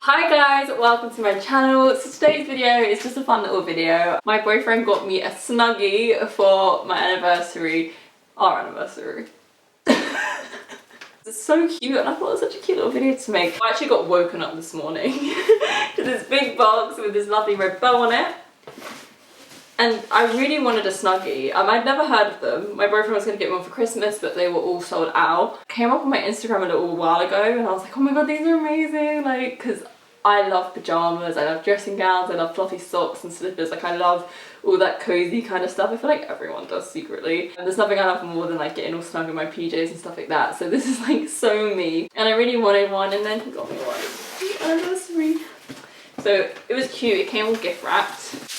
Hi guys, welcome to my channel. So today's video is just a fun little video. My boyfriend got me a Snuggy for my anniversary. Our anniversary. It's so cute and I thought it was such a cute little video to make. I actually got woken up this morning to this big box with this lovely red bow on it. And I really wanted a Snuggy. I'd never heard of them. My boyfriend was going to get one for Christmas, but they were all sold out. Came up on my Instagram a little while ago and I was like, oh my god, these are amazing. Like, because I love pajamas, I love dressing gowns, I love fluffy socks and slippers. Like, I love all that cozy kind of stuff. I feel like everyone does secretly. And there's nothing I love more than like getting all snug in my PJs and stuff like that. So this is like so me. And I really wanted one and then he got me one. Anniversary. So it was cute. It came all gift wrapped.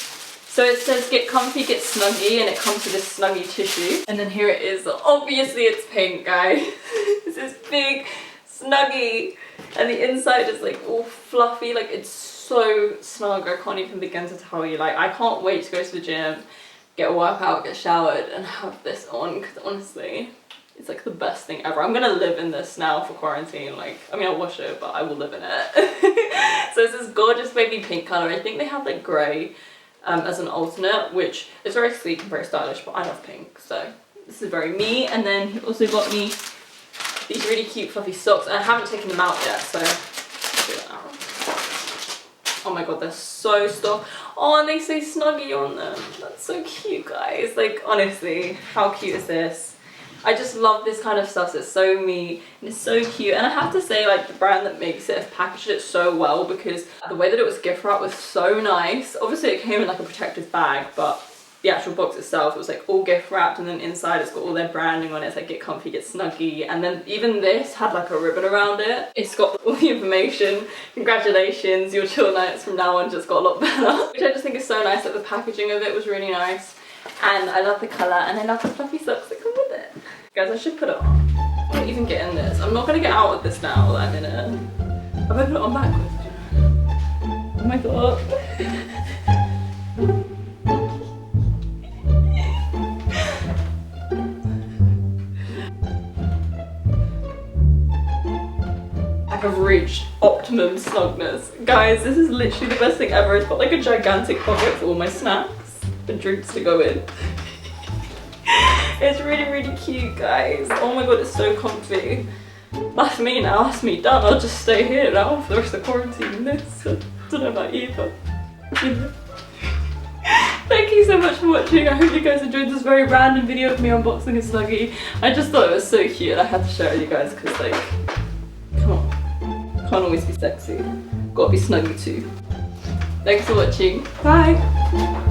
So it says get comfy, get snuggy, and it comes with this Snuggy tissue. And then here it is. Obviously it's pink, guys. This is big Snuggy. And the inside is like all fluffy. Like, it's so snug. I can't even begin to tell you. Like, I can't wait to go to the gym, get a workout, get showered, and have this on. Because honestly, it's like the best thing ever. I'm gonna live in this now for quarantine. Like, I mean, I'll wash it, but I will live in it. So it's this gorgeous baby pink color. I think they have like grey as an alternate, which is very sleek and very stylish, but I love pink, so this is very me. And then he also got me these really cute fluffy socks, and I haven't taken them out yet, so I'll do that now. Oh my god, they're so stuffed. Oh, and they say Snuggy on them. That's so cute, guys. Like, honestly, how cute is this? I just love this kind of stuff. It's so me and it's so cute. And I have to say, like, the brand that makes it have packaged it so well, because the way that it was gift wrapped was so nice. Obviously it came in like a protective bag, but the actual box itself, it was like all gift wrapped, and then inside it's got all their branding on it. It's like get comfy, get snuggy. And then even this had like a ribbon around it. It's got all the information. Congratulations, your chill nights from now on just got a lot better. Which I just think is so nice. Like, the packaging of it was really nice. And I love the colour, and I love the fluffy socks that come with it. Guys, I should put it on. I don't even get in this. I'm not going to get out of this now that I'm in it. I better put it on backwards. Oh my god. I have reached optimum snugness. Guys, this is literally the best thing ever. It's got like a gigantic pocket for all my snacks and drinks to go in. It's really, really cute, guys. Oh my god, it's so comfy. That's me now, that's me done. I'll just stay here now for the rest of the quarantine in this. I don't know about you, but you know. Thank you so much for watching. I hope you guys enjoyed this very random video of me unboxing a Snuggy. I just thought it was so cute and I had to share it with you guys because, like, come on. Can't always be sexy. Gotta be snuggy too. Thanks for watching. Bye!